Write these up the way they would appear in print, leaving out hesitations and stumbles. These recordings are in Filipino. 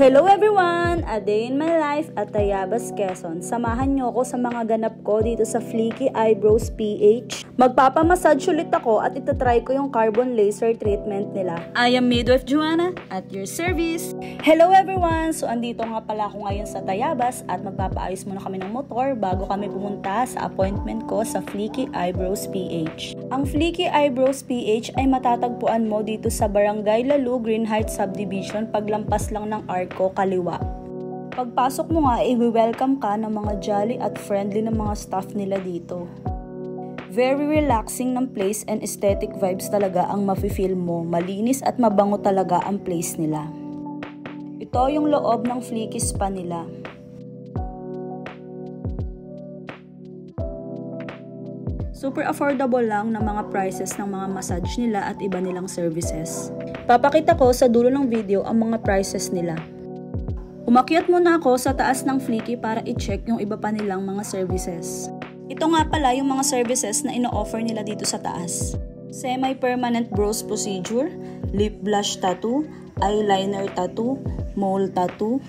Hello everyone! A day in my life at Tayabas, Quezon. Samahan niyo ako sa mga ganap ko dito sa Fleeky Eyebrows PH. Magpapamassage ulit ako at itatry ko yung carbon laser treatment nila. I am Midwife Joanna at your service. Hello everyone! So andito nga pala ako ngayon sa Tayabas at magpapaayos muna kami ng motor bago kami pumunta sa appointment ko sa Fleeky Eyebrows PH. Ang Fleeky Eyebrows PH ay matatagpuan mo dito sa Barangay Lalu, Green Heights Subdivision paglampas lang ng Arco kaliwa. Pagpasok mo nga, i-welcome ka ng mga jolly at friendly na mga staff nila dito. Very relaxing ng place and aesthetic vibes talaga ang mafe-feel mo. Malinis at mabango talaga ang place nila. Ito yung loob ng Fleeky Spa nila. Super affordable lang ng mga prices ng mga massage nila at iba nilang services. Papakita ko sa dulo ng video ang mga prices nila. Umakyat muna ako sa taas ng Fleeky para i-check yung iba pa nilang mga services. Ito nga pala yung mga services na ino-offer nila dito sa taas. Semi-permanent brows procedure, lip blush tattoo, eyeliner tattoo, mole tattoo,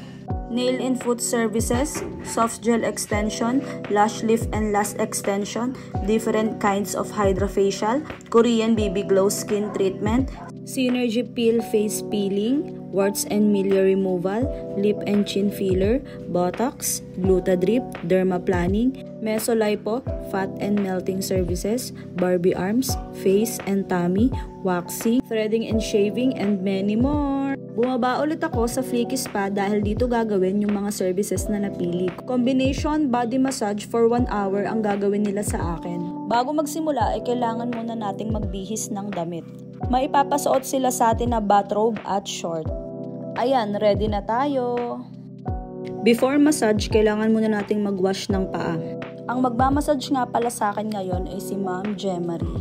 nail and foot services, soft gel extension, lash lift and lash extension, different kinds of hydrofacial, Korean BB Glow skin treatment, Synergy Peel face peeling, warts and milia removal, lip and chin filler, botox, glutadrip, dermaplaning, mesolipo, fat and melting services, Barbie arms, face and tummy, waxing, threading and shaving, and many more. Bumaba ulit ako sa Fleeky Spa dahil dito gagawin yung mga services na napili. Combination body massage for 1 hour ang gagawin nila sa akin. Bago magsimula ay kailangan muna nating magbihis ng damit. Maipapasuot sila sa atin na bathrobe at short. Ayan, ready na tayo. Before massage, kailangan muna nating magwash ng paa. Ang magmamassage nga pala sa akin ngayon ay si Ma'am Jemary.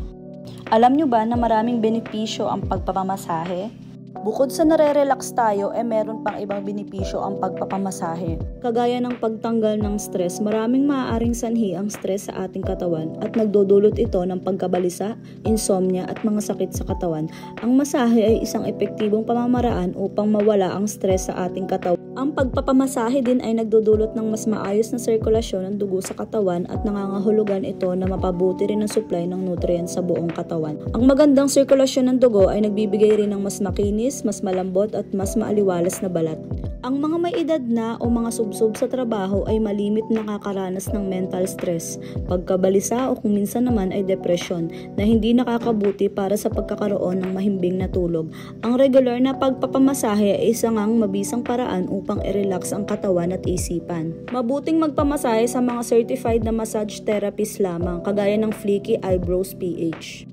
Alam nyo ba na maraming benepisyo ang pagpapamasahe? Bukod sa nare-relax tayo, meron pang ibang benepisyo ang pagpapamasahe. Kagaya ng pagtanggal ng stress, maraming maaaring sanhi ang stress sa ating katawan at nagdudulot ito ng pagkabalisa, insomnia at mga sakit sa katawan. Ang masahe ay isang epektibong pamamaraan upang mawala ang stress sa ating katawan. Ang pagpapamasahe din ay nagdudulot ng mas maayos na sirkulasyon ng dugo sa katawan at nangangahulugan ito na mapabuti rin ang supply ng nutrients sa buong katawan. Ang magandang sirkulasyon ng dugo ay nagbibigay rin ng mas makinis, mas malambot at mas maaliwalas na balat. Ang mga may edad na o mga subsob sa trabaho ay malimit nakakaranas ng mental stress, pagkabalisa o kung minsan naman ay depresyon na hindi nakakabuti para sa pagkakaroon ng mahimbing na tulog. Ang regular na pagpapamasahe ay isang mabisang paraan upang i-relax ang katawan at isipan. Mabuting magpamasahe sa mga certified na massage therapist lamang kagaya ng Fleeky Eyebrows PH.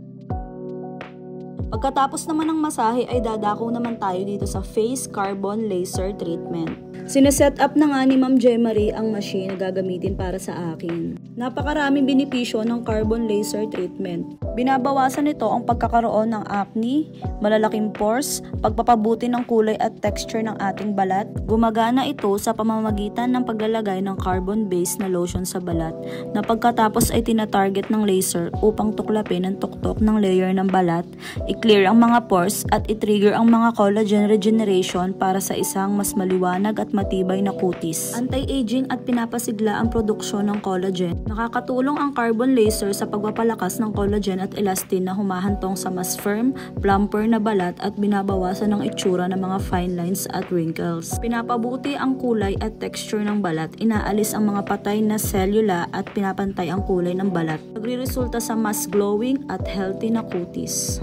Pagkatapos naman ng masahe ay dadako naman tayo dito sa face carbon laser treatment. Sineset up na nga ni Ma'am Jemary ang machine na gagamitin para sa akin. Napakaraming benepisyo ng carbon laser treatment. Binabawasan nito ang pagkakaroon ng acne, malalaking pores, pagpapabuti ng kulay at texture ng ating balat. Gumagana ito sa pamamagitan ng paglalagay ng carbon-based na lotion sa balat na pagkatapos ay tinatarget ng laser upang tuklapin ang tuktok ng layer ng balat, i-clear ang mga pores at i-trigger ang mga collagen regeneration para sa isang mas maliwanag at matibay na kutis. Anti-aging at pinapasigla ang produksyon ng collagen. Nakakatulong ang carbon laser sa pagpapalakas ng collagen at elastin na humahantong sa mas firm, plumper na balat at binabawasan ng itsura ng mga fine lines at wrinkles. Pinapabuti ang kulay at texture ng balat, inaalis ang mga patay na selula at pinapantay ang kulay ng balat. Nagre-resulta sa mas glowing at healthy na kutis.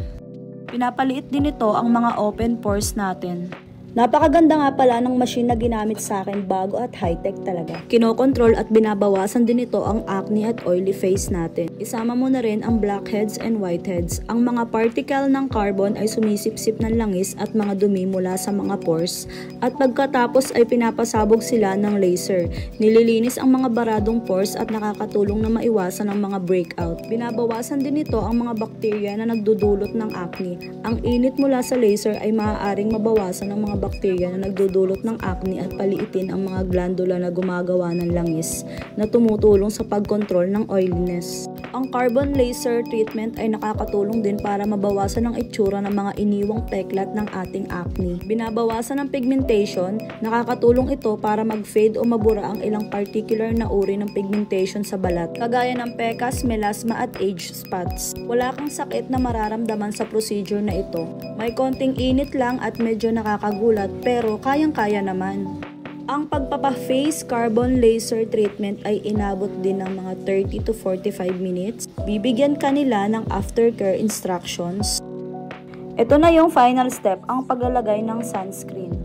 Pinapaliit din ito ang mga open pores natin. Napakaganda nga pala ng machine na ginamit sa akin, bago at high-tech talaga. Kinokontrol at binabawasan din ito ang acne at oily face natin. Isama mo na rin ang blackheads and whiteheads. Ang mga particle ng carbon ay sumisipsip ng langis at mga dumi mula sa mga pores. At pagkatapos ay pinapasabog sila ng laser. Nililinis ang mga baradong pores at nakakatulong na maiwasan ang mga breakout. Binabawasan din ito ang mga bakterya na nagdudulot ng acne. Ang init mula sa laser ay maaaring mabawasan ang mga bakterya na nagdudulot ng acne at paliitin ang mga glandula na gumagawa ng langis na tumutulong sa pagkontrol ng oiliness. Ang carbon laser treatment ay nakakatulong din para mabawasan ang itsura ng mga iniwang peklat ng ating acne. Binabawasan ang pigmentation, nakakatulong ito para mag-fade o mabura ang ilang particular na uri ng pigmentation sa balat, kagaya ng pekas, melasma at age spots. Wala kang sakit na mararamdaman sa procedure na ito. May konting init lang at medyo nakakagulat pero kayang-kaya naman. Ang pagpapa-face carbon laser treatment ay inabot din ng mga 30 to 45 minutes. Bibigyan ka nila ng aftercare instructions. Ito na yung final step, ang paglalagay ng sunscreen.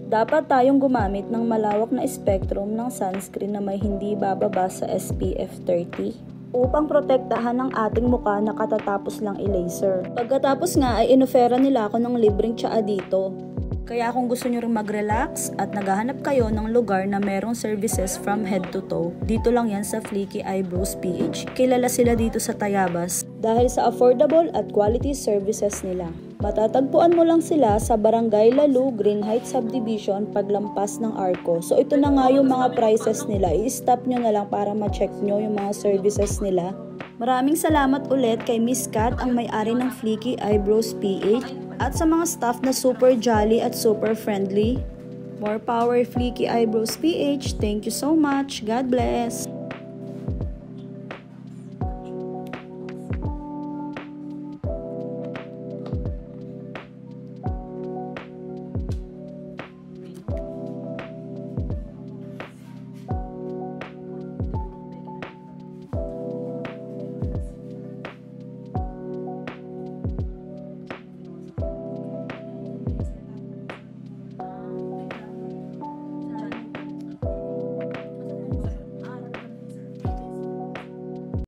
Dapat tayong gumamit ng malawak na spectrum ng sunscreen na may hindi bababa sa SPF 30 upang protektahan ang ating mukha na katatapos lang i-laser. Pagkatapos nga ay inofera nila ako ng libreng tsaa dito. Kaya kung gusto nyo rin mag-relax at naghahanap kayo ng lugar na merong services from head to toe, dito lang yan sa Fleeky Eyebrows PH. Kilala sila dito sa Tayabas dahil sa affordable at quality services nila. Matatagpuan mo lang sila sa Barangay Lalu, Green Heights Subdivision, paglampas ng Arco. So ito na nga yung mga prices nila. I-stop nyo na lang para ma-check nyo yung mga services nila. Maraming salamat ulit kay Miss Kat, ang may-ari ng Fleeky Eyebrows PH, at sa mga staff na super jolly at super friendly. More power, Fleeky Eyebrows PH. Thank you so much. God bless.